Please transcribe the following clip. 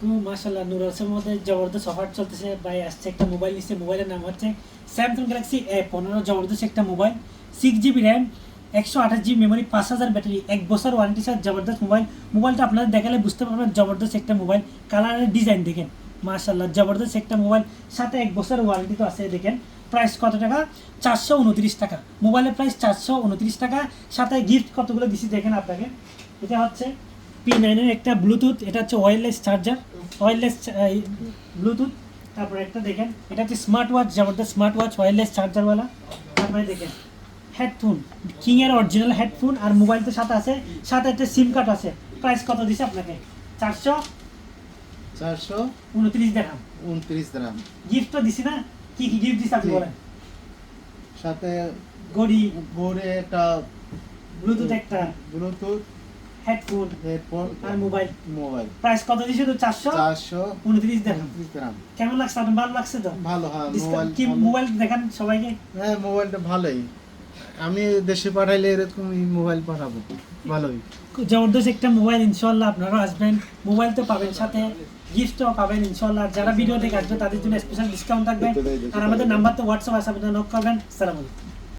তো মাশাআল্লাহ নুরালসের মধ্যে জবরদস্ত অফার চলতেছে। ভাই আসছে একটা মোবাইল নিচ্ছে, মোবাইলের নাম হচ্ছে স্যামসাং গ্যালাক্সি A15। জবরদস্ত একটা mobile, 6GB RAM, 128GB memory, 5000 battery, 1 বছর ওয়ারেন্টি সাথে জবরদস্ত মোবাইল। মোবাইলটা আপনাদের দেখালে বুঝতে পারবেন জবরদস্ত একটা মোবাইল। কালারের ডিজাইন দেখেন মাশাআল্লাহ, জবরদস্ত একটা মোবাইল, সাথে 1 বছর ওয়ারেন্টি তো আছে। দেখেন প্রাইস কত টাকা, 429 টাকা। মোবাইলের প্রাইস 429 টাকা, সাথে গিফট কতগুলো দিছি দেখেন আপনাকে। এটা হচ্ছে P9 এর একটা ব্লুটুথ, এটা হচ্ছে ওয়্যারলেস চার্জার, ওয়্যারলেস ব্লুটুথ। তারপরে একটা দেখেন এটা হচ্ছে স্মার্ট ওয়াচ, জবরদস্ত স্মার্ট ওয়াচ ওয়্যারলেস চার্জারওয়ালা। তারপরে দেখেন হেডফোন, কিং এর অরিজিনাল হেডফোন, আর মোবাইল তো সাথে আছে, সাথে একটা সিম কার্ড আছে। প্রাইস কত দিছে আপনাকে, 429 দেখাম। 29 দিরাম। গিফট তো দিছি না, কি কি গিফট দিছে আপনি জি। বলেন। সাথে ঘড়ি, ঘড়ি একটা, ব্লুটুথ একটা, ব্লুটুথ, হেডফোন হেডফোন আর মোবাইল। মোবাইল। প্রাইস কত দিছে তো, 429 দেখাম। 429 দিরাম। কেমন লাগছে আপনার, ভালো লাগছে তো? ভালো, হ্যাঁ। ডিসকাউন্ট কি ভালো। মোবাইল দেখান সবাইকে। হ্যাঁ, মোবাইলটা ভালোই। আমি দেশে পাঠাইলে এরকম মোবাইল পাঠাবো, ভালোই। জবরদস্ত একটা মোবাইল, ইনশাআল্লাহ আপনারা আসবেন, মোবাইল তো পাবেন, সাথে গিফটও পাবেন ইনশাআল্লাহ। যারা ভিডিও দেখে আসবে তাদের জন্য স্পেশাল ডিসকাউন্ট থাকবে। আর আমাদের নাম্বার তো হোয়াটসঅ্যাপ আছে, আপনারা নক করবেন। আসসালামু আলাইকুম।